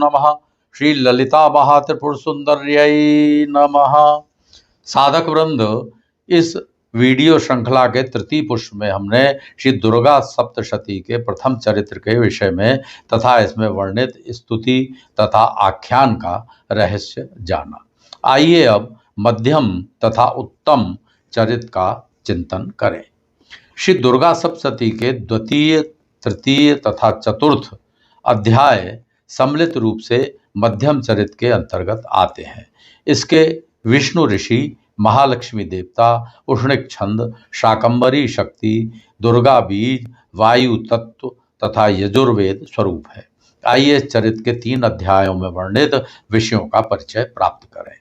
नमः। श्री ललिता महात्रिपुर सुंदर्यै नमः। साधक वृंद, इस वीडियो श्रृंखला के तृतीय पुष्प में हमने श्री दुर्गा सप्तशती के प्रथम चरित्र के विषय में तथा इसमें वर्णित स्तुति तथा आख्यान का रहस्य जाना। आइए अब मध्यम तथा उत्तम चरित्र का चिंतन करें। श्री दुर्गा सप्तशती के द्वितीय, तृतीय तथा चतुर्थ अध्याय सम्मिलित रूप से मध्यम चरित्र के अंतर्गत आते हैं। इसके विष्णु ऋषि, महालक्ष्मी देवता, उष्णिक छंद, शाकंभरी शक्ति, दुर्गा बीज, वायु तत्व तथा यजुर्वेद स्वरूप है। आइए इस चरित्र के 3 अध्यायों में वर्णित विषयों का परिचय प्राप्त करें।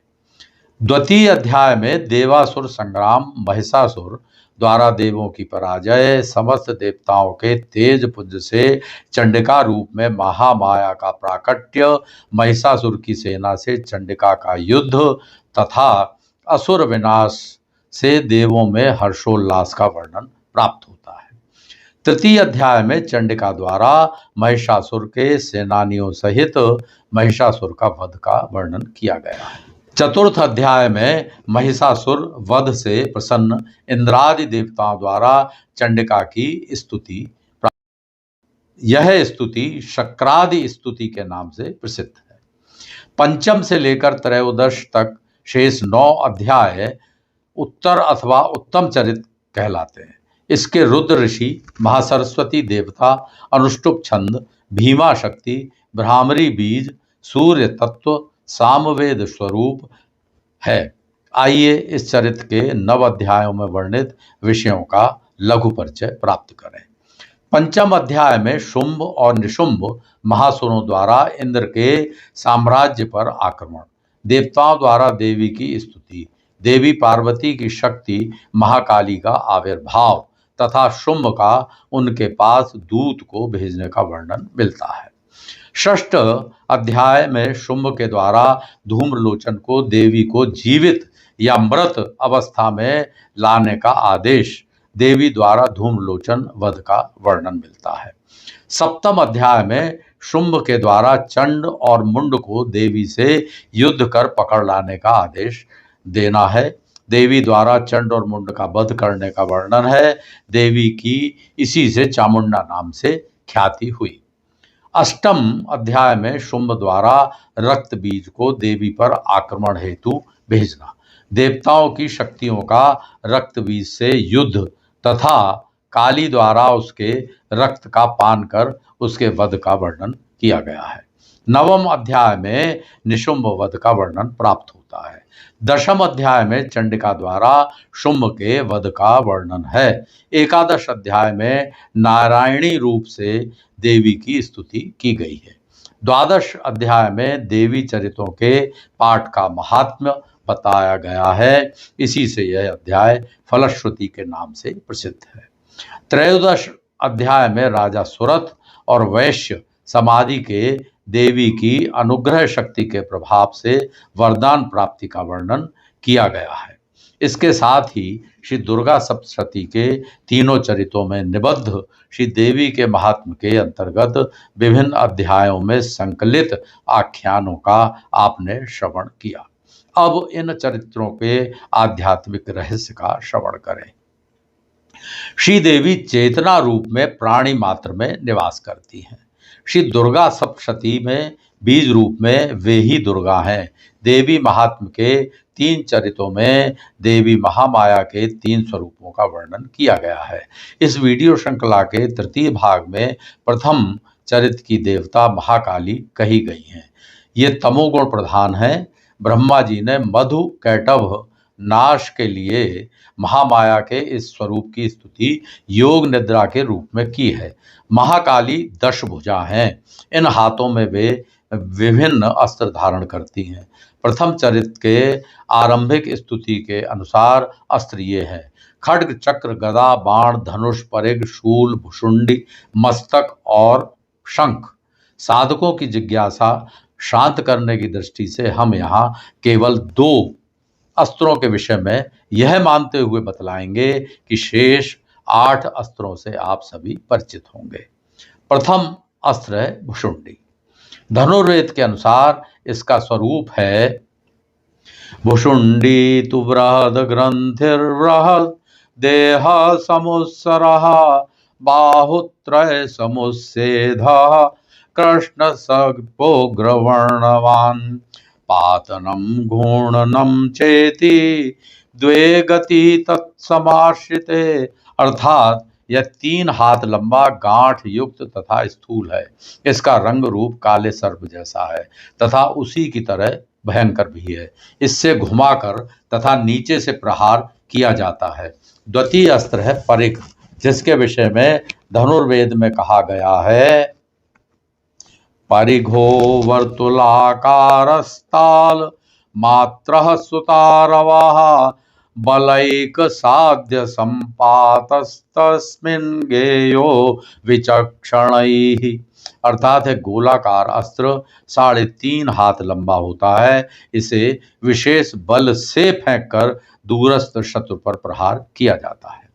द्वितीय अध्याय में देवासुर संग्राम, महिषासुर द्वारा देवों की पराजय, समस्त देवताओं के तेज पुंज से चंडिका रूप में महामाया का प्राकट्य, महिषासुर की सेना से चंडिका का युद्ध तथा असुर विनाश से देवों में हर्षोल्लास का वर्णन प्राप्त होता है। तृतीय अध्याय में चंडिका द्वारा महिषासुर के सेनानियों सहित महिषासुर का वध का वर्णन किया गया है। चतुर्थ अध्याय में महिषासुर वध से प्रसन्न इंद्रादि देवताओं द्वारा चंडिका की स्तुति प्राप्त। यह स्तुति शक्रादि स्तुति के नाम से प्रसिद्ध है। पंचम से लेकर त्रयोदश तक शेष 9 अध्याय उत्तर अथवा उत्तम चरित्र कहलाते हैं। इसके रुद्र ऋषि, महासरस्वती देवता, अनुष्टुप छंद, भीमा शक्ति, भ्रामरी बीज, सूर्य तत्व, सामवेद स्वरूप है। आइए इस चरित्र के 9 अध्यायों में वर्णित विषयों का लघु परिचय प्राप्त करें। पंचम अध्याय में शुंभ और निशुंभ महासुरों द्वारा इंद्र के साम्राज्य पर आक्रमण, देवताओं द्वारा देवी की स्तुति, देवी पार्वती की शक्ति महाकाली का आविर्भाव तथा शुंभ का उनके पास दूत को भेजने का वर्णन मिलता है। षष्ठ अध्याय में शुंभ के द्वारा धूम्रलोचन को देवी को जीवित या मृत अवस्था में लाने का आदेश, देवी द्वारा धूम्रलोचन वध का वर्णन मिलता है। सप्तम अध्याय में शुंभ के द्वारा चंड और मुंड को देवी से युद्ध कर पकड़ लाने का आदेश देना है। देवी द्वारा चंड और मुंड का वध करने का वर्णन है। देवी की इसी से चामुंडा नाम से ख्याति हुई। अष्टम अध्याय में शुंभ द्वारा रक्त बीज को देवी पर आक्रमण हेतु भेजना, देवताओं की शक्तियों का रक्त बीज से युद्ध तथा काली द्वारा उसके रक्त का पान कर उसके वध का वर्णन किया गया है। नवम अध्याय में निशुंभ वध का वर्णन प्राप्त होता है। दशम अध्याय में चंडिका द्वारा शुंभ के वध का वर्णन है। एकादश अध्याय में नारायणी रूप से देवी की स्तुति की गई है। द्वादश अध्याय में देवी चरित्रों के पाठ का महात्म्य बताया गया है। इसी से यह अध्याय फलश्रुति के नाम से प्रसिद्ध है। त्रयोदश अध्याय में राजा सुरथ और वैश्य समाधि के देवी की अनुग्रह शक्ति के प्रभाव से वरदान प्राप्ति का वर्णन किया गया है। इसके साथ ही श्री दुर्गा सप्तशती के तीनों चरित्रों में निबद्ध श्री देवी के महात्म्य के अंतर्गत विभिन्न अध्यायों में संकलित आख्यानों का आपने श्रवण किया। अब इन चरित्रों के आध्यात्मिक रहस्य का श्रवण करें। श्री देवी चेतना रूप में प्राणी मात्र में निवास करती हैं। श्री दुर्गा सप्तशती में बीज रूप में वे ही दुर्गा हैं। देवी महात्म्य के 3 चरित्रों में देवी महामाया के 3 स्वरूपों का वर्णन किया गया है। इस वीडियो श्रृंखला के तृतीय भाग में प्रथम चरित्र की देवता महाकाली कही गई हैं। ये तमोगुण प्रधान हैं। ब्रह्मा जी ने मधु कैटभ नाश के लिए महामाया के इस स्वरूप की स्तुति योग निद्रा के रूप में की है। महाकाली 10 भुजा हैं। इन हाथों में वे विभिन्न अस्त्र धारण करती हैं। प्रथम चरित्र के आरंभिक स्तुति के अनुसार अस्त्र ये हैं: खड्ग, चक्र, गदा, बाण, धनुष, परिघ, शूल, भुषुंडी, मस्तक और शंख। साधकों की जिज्ञासा शांत करने की दृष्टि से हम यहाँ केवल 2 अस्त्रों के विषय में यह मानते हुए बतलाएंगे कि शेष 8 अस्त्रों से आप सभी परिचित होंगे। प्रथम अस्त्र है भुषुंडी। धनुर्वेद के अनुसार इसका स्वरूप है भुषुंडी तु बृहद ग्रंथिर्बृहद देह समुत्सरः बाहुत्रय समुच्छेद कृष्ण सर्पोग्रवर्णवान् पातनम घूर्णनम चेति द्वे गति तत्समाश्रिते। अर्थात यह 3 हाथ लंबा गांठ युक्त तथा स्थूल है। इसका रंग रूप काले सर्प जैसा है तथा उसी की तरह भयंकर भी है। इससे घुमाकर तथा नीचे से प्रहार किया जाता है। द्वितीय अस्त्र है परिघ, जिसके विषय में धनुर्वेद में कहा गया है परिघो वर्तुलाकारस्ताल मात्रः सुतारवः बलैक साध्य संपातस्तस्मिन् गेयो विचक्षणैः। अर्थात है गोलाकार अस्त्र 3.5 हाथ लंबा होता है। इसे विशेष बल से फेंककर दूरस्थ शत्रु पर प्रहार किया जाता है।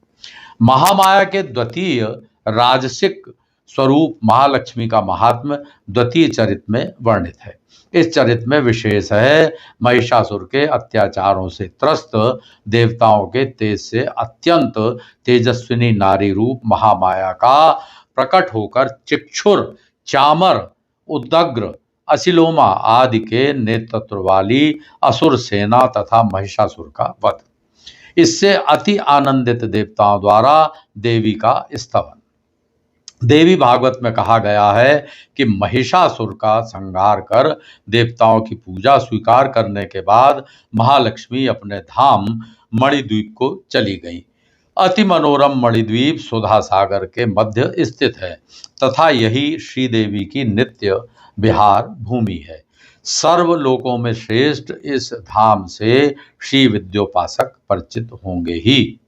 महामाया के द्वितीय राजसिक स्वरूप महालक्ष्मी का महात्म्य द्वितीय चरित्र में वर्णित है। इस चरित्र में विशेष है महिषासुर के अत्याचारों से त्रस्त देवताओं के तेज से अत्यंत तेजस्विनी नारी रूप महामाया का प्रकट होकर चिक्षुर, चामर, उदग्र, असिलोमा आदि के नेतृत्व वाली असुर सेना तथा महिषासुर का वध। इससे अति आनंदित देवताओं द्वारा देवी का स्तवन। देवी भागवत में कहा गया है कि महिषासुर का संहार कर देवताओं की पूजा स्वीकार करने के बाद महालक्ष्मी अपने धाम मणिद्वीप को चली गई। अति मनोरम मणिद्वीप सुधा सागर के मध्य स्थित है तथा यही श्रीदेवी की नित्य विहार भूमि है। सर्वलोकों में श्रेष्ठ इस धाम से श्री विद्योपासक परिचित होंगे ही।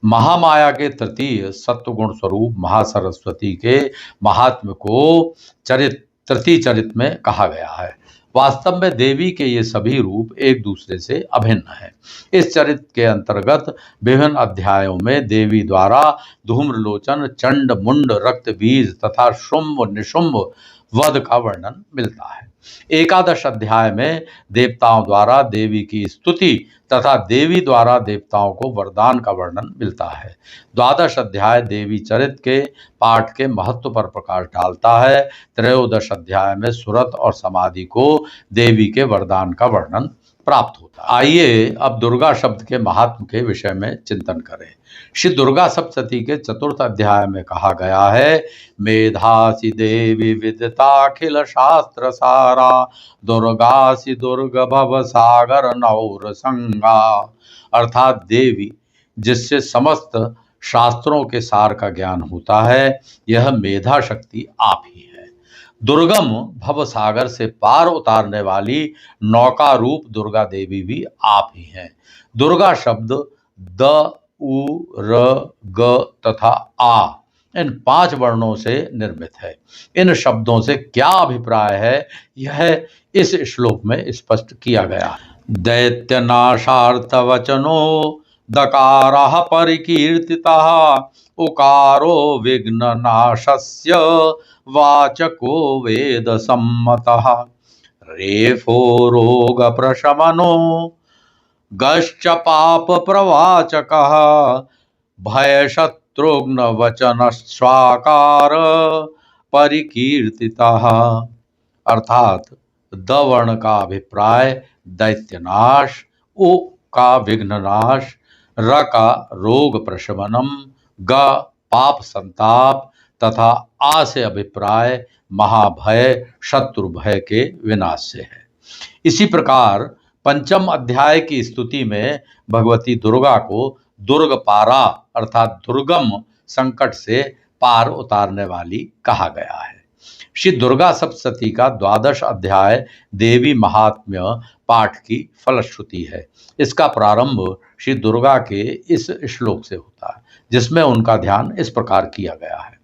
महामाया के तृतीय सत्वगुण स्वरूप महासरस्वती के महात्म्य को तृतीय चरित्र में कहा गया है। वास्तव में देवी के ये सभी रूप एक दूसरे से अभिन्न हैं। इस चरित्र के अंतर्गत विभिन्न अध्यायों में देवी द्वारा धूम्रलोचन, चंड, मुंड, रक्त बीज तथा शुंभ निशुंभ वध का वर्णन मिलता है। एकादश अध्याय में देवताओं द्वारा देवी की स्तुति तथा देवी द्वारा देवताओं को वरदान का वर्णन मिलता है। द्वादश अध्याय देवी चरित्र के पाठ के महत्व पर प्रकाश डालता है। त्रयोदश अध्याय में सुरत और समाधि को देवी के वरदान का वर्णन प्राप्त होता है। आइए अब दुर्गा शब्द के महात्म के विषय में चिंतन करें। श्री दुर्गा सप्तशती के 4th अध्याय में कहा गया है मेधासी देवी विदिताखिल शास्त्र सारा दुर्गासी दुर्ग भव सागर नौर संगा। अर्थात देवी जिससे समस्त शास्त्रों के सार का ज्ञान होता है, यह मेधा शक्ति आप ही है। दुर्गम भव सागर से पार उतारने वाली नौका रूप दुर्गा देवी भी आप ही हैं। दुर्गा शब्द द, उ, र, ग तथा आ इन 5 वर्णों से निर्मित है। इन शब्दों से क्या अभिप्राय है, यह इस श्लोक में स्पष्ट किया गया। दैत्यनाशार्थ वचनो दकारः परिकीर्तितः उकारो विघ्ननाशस्य वाचको वेद सम्मतः रेफो रोग प्रशमनो गश्च पाप प्रवाचकः भयशत्रुघ्न वचन स्वाकार परिकीर्तितः। अर्थात द वर्ण का अभिप्राय दैत्यनाश, उ का विघ्ननाश, र का रोग प्रशमनम, ग पाप संताप तथा आ से अभिप्राय महाभय शत्रु भय के विनाश से है। इसी प्रकार 5म अध्याय की स्तुति में भगवती दुर्गा को दुर्ग पारा अर्थात दुर्गम संकट से पार उतारने वाली कहा गया है। श्री दुर्गा सप्तशती का 12 अध्याय देवी महात्म्य पाठ की फलश्रुति है। इसका प्रारंभ श्री दुर्गा के इस श्लोक से होता है, जिसमें उनका ध्यान इस प्रकार किया गया है।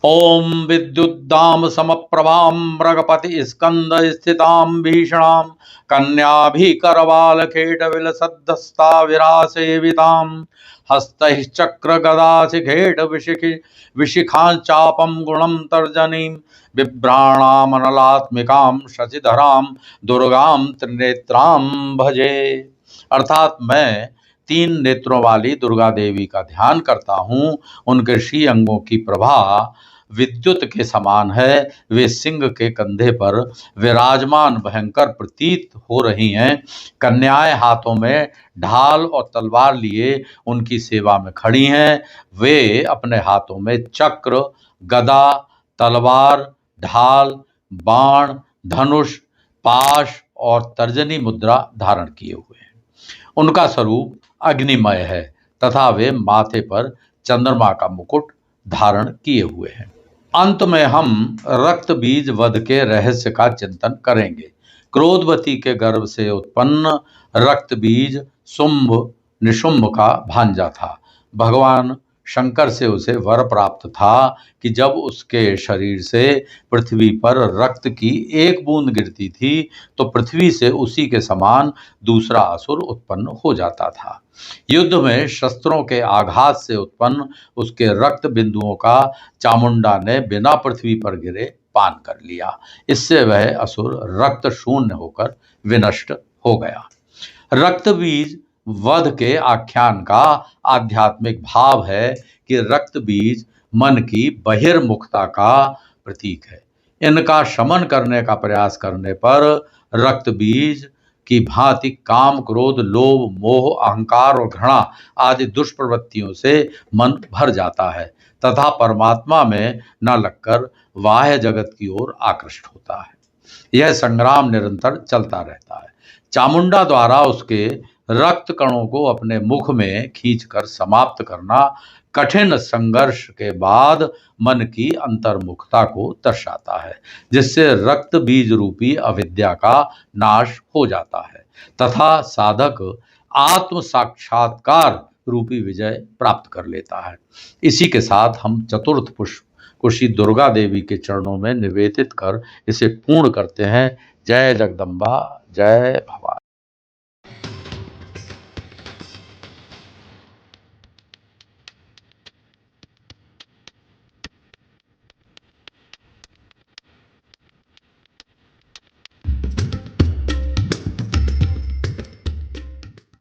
ओम विद्युद्दाम समप्रभां मृगपति स्कंद स्थितां भीषणां कन्याभिकरवाल खेट विलसद्धस्ता विरासेवितां हस्तैः चक्र गदा शिखेट विशिखां चापं गुणं तर्जनीं बिभ्राणाम अनलात्मिकाम शशिधराम दुर्गाम त्रिनेत्राम भजे। अर्थात मैं 3 नेत्रों वाली दुर्गा देवी का ध्यान करता हूँ। उनके श्री अंगों की प्रभा विद्युत के समान है। वे सिंह के कंधे पर विराजमान भयंकर प्रतीत हो रही हैं। कन्याएं हाथों में ढाल और तलवार लिए उनकी सेवा में खड़ी हैं। वे अपने हाथों में चक्र, गदा, तलवार, ढाल, बाण, धनुष, पाश और तर्जनी मुद्रा धारण किए हुए हैं। उनका स्वरूप अग्निमय है तथा वे माथे पर चंद्रमा का मुकुट धारण किए हुए हैं। अंत में हम रक्त बीज वध के रहस्य का चिंतन करेंगे। क्रोधवती के गर्भ से उत्पन्न रक्त बीज शुंभ निशुंभ का भांजा था। भगवान शंकर से उसे वर प्राप्त था कि जब उसके शरीर से पृथ्वी पर रक्त की एक बूंद गिरती थी तो पृथ्वी से उसी के समान दूसरा असुर उत्पन्न हो जाता था। युद्ध में शस्त्रों के आघात से उत्पन्न उसके रक्त बिंदुओं का चामुंडा ने बिना पृथ्वी पर गिरे पान कर लिया। इससे वह असुर रक्त शून्य होकर विनष्ट हो गया। रक्त बीज वध के आख्यान का आध्यात्मिक भाव है कि रक्त बीज मन की बहिर्मुखता का प्रतीक है। इनका शमन करने का प्रयास करने पर रक्त बीज की भांति काम, क्रोध, लोभ, मोह, अहंकार और घृणा आदि दुष्प्रवृत्तियों से मन भर जाता है तथा परमात्मा में न लगकर बाह्य जगत की ओर आकृष्ट होता है। यह संग्राम निरंतर चलता रहता है। चामुंडा द्वारा उसके रक्त कणों को अपने मुख में खींचकर समाप्त करना कठिन संघर्ष के बाद मन की अंतर्मुखता को दर्शाता है, जिससे रक्त बीज रूपी अविद्या का नाश हो जाता है तथा साधक आत्म साक्षात्कार रूपी विजय प्राप्त कर लेता है। इसी के साथ हम चतुर्थ पुष्प को श्री दुर्गा देवी के चरणों में निवेदित कर इसे पूर्ण करते हैं। जय जगदम्बा, जय भवानी।